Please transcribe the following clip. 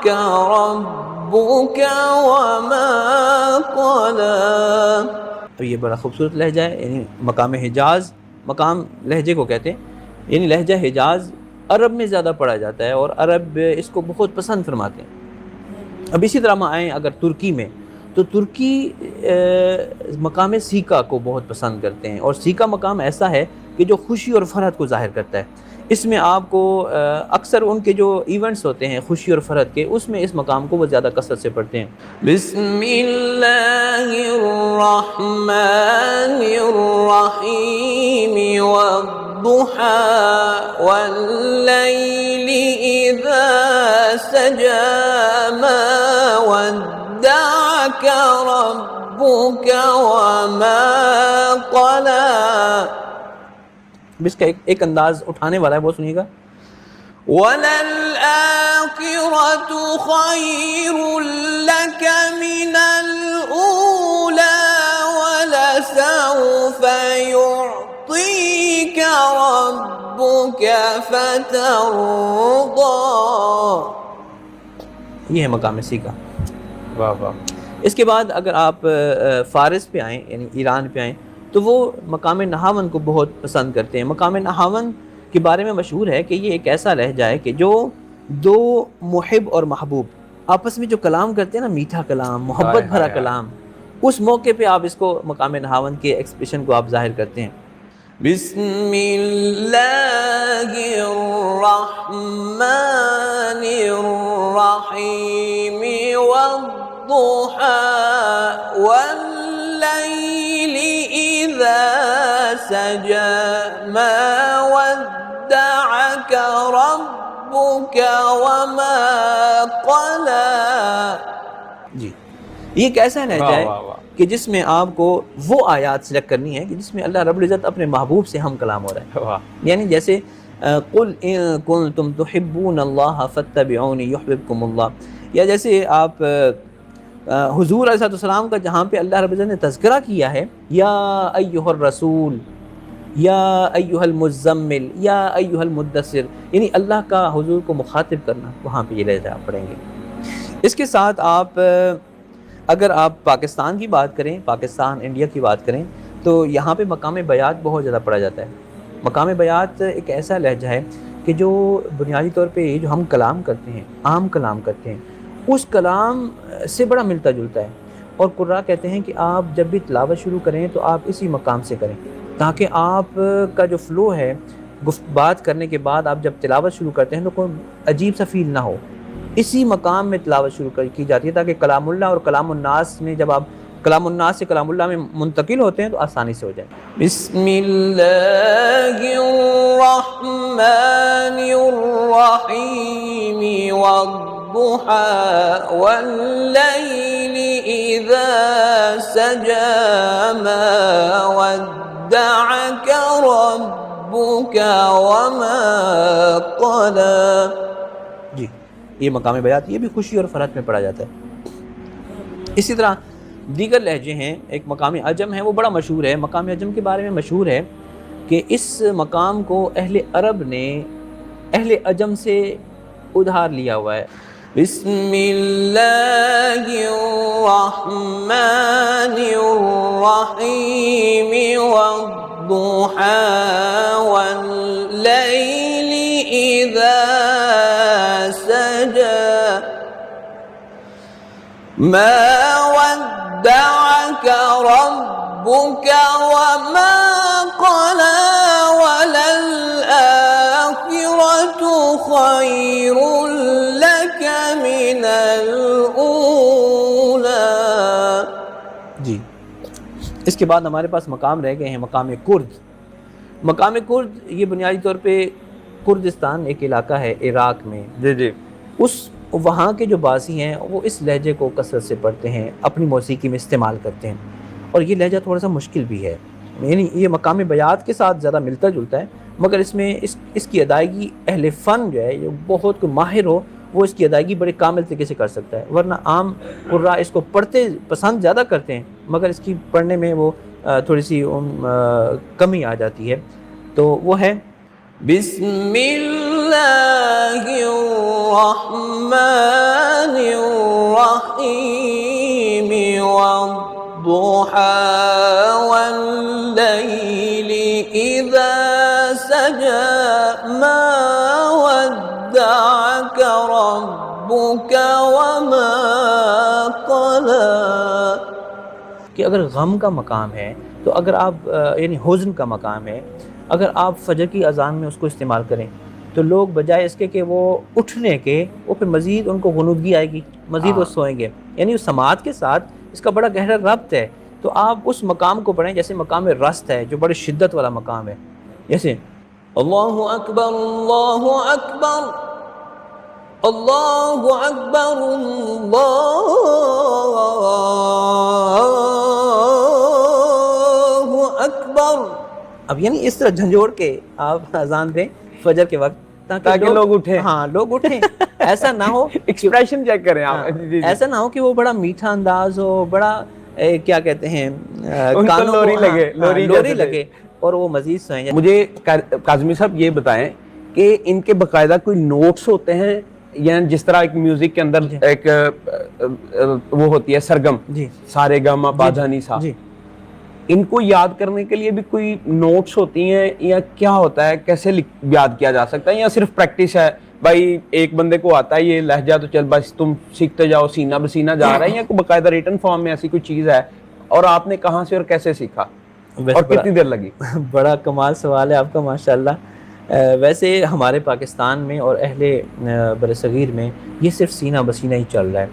ربك وما قلى. تو یہ بڑا خوبصورت لہجہ ہے، یعنی مقام حجاز، مقام لہجے کو کہتے ہیں، یعنی لہجہ حجاز عرب میں زیادہ پڑھا جاتا ہے اور عرب اس کو بہت پسند فرماتے ہیں. اب اسی طرح ہم آئیں اگر ترکی میں، تو ترکی مقام سیکا کو بہت پسند کرتے ہیں، اور سیکا مقام ایسا ہے کہ جو خوشی اور فرحت کو ظاہر کرتا ہے. اس میں آپ کو اکثر ان کے جو ایونٹس ہوتے ہیں خوشی اور فرحت کے، اس میں اس مقام کو وہ زیادہ کثرت سے پڑھتے ہیں. بسم اللہ الرحمن الرحیم والضحى واللیل اذا سجى ما ودعك ربك وما قلى. اس کا ایک انداز اٹھانے والا ہے، وہ سنیے گا. وَلَلْآخِرَةُ خَيْرٌ لَكَ مِنَ الْأُولَى وَلَسَوْفَ يُعْطِيكَ رَبُّكَ فَتَرْضَى. یہ ہے مقام سیکا. واہ واہ. اس کے بعد اگر آپ فارس پہ آئیں، یعنی ایران پہ آئیں، تو وہ مقام نہاون کو بہت پسند کرتے ہیں. مقام نہاون کے بارے میں مشہور ہے کہ یہ ایک ایسا لہجہ ہے کہ جو دو محب اور محبوب آپس میں جو کلام کرتے ہیں نا، میٹھا کلام، محبت بھرا کلام، اس موقع پہ آپ اس کو مقام نہاون کے ایکسپریشن کو آپ ظاہر کرتے ہیں. بسم اللہ الرحمن الرحیم والضحى واللیل اذا سجى ما ودعك ربك وما قلى. جی، یہ ایک ایسا لہجہ ہے کہ جس میں آپ کو وہ آیات سلیکٹ کرنی ہے کہ جس میں اللہ رب العزت اپنے محبوب سے ہم کلام ہو رہا ہے. یعنی جیسے قل ان کنتم تحبون اللہ فاتبعونی یحببکم اللہ، یا جیسے آپ حضور علیہ السلام کا جہاں پہ اللہ رب العزت نے تذکرہ کیا ہے، یا ایھا الرسول، یا ایھا المزمل، یا ایھا المدثر، یعنی اللہ کا حضور کو مخاطب کرنا، وہاں پہ یہ لہجہ آپ پڑھیں گے. اس کے ساتھ آپ اگر آپ پاکستان کی بات کریں، پاکستان انڈیا کی بات کریں، تو یہاں پہ مقام بیات بہت زیادہ پڑھا جاتا ہے. مقام بیات ایک ایسا لہجہ ہے کہ جو بنیادی طور پہ جو ہم کلام کرتے ہیں، عام کلام کرتے ہیں، اس کلام سے بڑا ملتا جلتا ہے. اور قراء کہتے ہیں کہ آپ جب بھی تلاوت شروع کریں تو آپ اسی مقام سے کریں، تاکہ آپ کا جو فلو ہے بات کرنے کے بعد آپ جب تلاوت شروع کرتے ہیں تو کوئی عجیب سا فیل نہ ہو. اسی مقام میں تلاوت شروع کی جاتی ہے تاکہ کلام اللہ اور کلام الناس میں جب آپ کلام الناس سے کلام اللہ میں منتقل ہوتے ہیں تو آسانی سے ہو جائے. بسم اللہ الرحمن الرحیم والضحى واللیل اذا سجى ما ودعك ربك وما قلى. جی، یہ مقام بیات یہ بھی خوشی اور فرحت میں پڑھا جاتا ہے. اسی طرح دیگر لہجے ہیں. ایک مقام عجم ہے، وہ بڑا مشہور ہے. مقام عجم کے بارے میں مشہور ہے کہ اس مقام کو اہل عرب نے اہل عجم سے ادھار لیا ہوا ہے. بسم اللہ الرحمن الرحیم والضحى واللیل اذا سجى ما ودعك ربك وما قلى وللآخرة خير لك من الأولى. جی، اس کے بعد ہمارے پاس مقام رہ گئے ہیں مقام کرد. مقام کرد یہ بنیادی طور پہ کردستان ایک علاقہ ہے عراق میں. جی اس وہاں کے جو باسی ہیں وہ اس لہجے کو کثرت سے پڑھتے ہیں، اپنی موسیقی میں استعمال کرتے ہیں. اور یہ لہجہ تھوڑا سا مشکل بھی ہے، یعنی یہ مقام بیات کے ساتھ زیادہ ملتا جلتا ہے، مگر اس میں اس کی ادائیگی اہل فن جو ہے جو بہت کوئی ماہر ہو وہ اس کی ادائیگی بڑے کامل طریقے سے کر سکتا ہے. ورنہ عام قراء اس کو پڑھتے پسند زیادہ کرتے ہیں مگر اس کی پڑھنے میں وہ تھوڑی سی کمی آ جاتی ہے. تو وہ ہے بسم اللہ الرحمن والليل إذا سجى ما ودعك ربك وما قلى. کہ اگر غم کا مقام ہے تو اگر آپ یعنی حزن کا مقام ہے، اگر آپ فجر کی اذان میں اس کو استعمال کریں تو لوگ بجائے اس کے کہ وہ اٹھنے کے وہ پھر مزید ان کو غنودگی آئے گی، مزید وہ سوئیں گے. یعنی اس سماعت کے ساتھ اس کا بڑا گہرا ربط ہے. تو آپ اس مقام کو پڑھیں جیسے مقام رست ہے جو بڑی شدت والا مقام ہے، جیسے اللہ اکبر اللہ اکبر اللہ اکبر اللہ اکبر. اب یعنی اس طرح جھنجھوڑ کے آپ اذان دیں فجر کے وقت تاکہ لوگ اٹھیں. ہاں لوگ اٹھیں. ایسا نہ ہو ایکسپریشن چیک کریں آپ. ایسا نہ ہو کہ وہ بڑا میٹھا انداز ہو، بڑا کیا کہتے ہیں لوری لگے اور وہ مزید سوئیں. مجھے کاظمی صاحب یہ بتائیں کہ ان کے باقاعدہ کوئی نوٹس ہوتے ہیں یا جس طرح ایک میوزک کے اندر ایک وہ ہوتی ہے سرگم، جی سارے گاما پادھا نی سا، جی ان کو یاد کرنے کے لیے بھی کوئی نوٹس ہوتی ہیں یا کیا ہوتا ہے؟ کیسے یاد کیا جا سکتا ہے؟ یا صرف پریکٹس ہے بھائی ایک بندے کو آتا ہے یہ لہجہ تو چل بس تم سیکھتے جاؤ، سینہ بسینہ جا رہا ہے، یا کوئی باقاعدہ ریٹن فارم میں ایسی کوئی چیز ہے؟ اور آپ نے کہاں سے اور کیسے سیکھا اور کتنی دیر لگی؟ بڑا کمال سوال ہے آپ کا ماشاءاللہ. ویسے ہمارے پاکستان میں اور اہل برصغیر میں یہ صرف سینہ بسینہ ہی چل رہا ہے.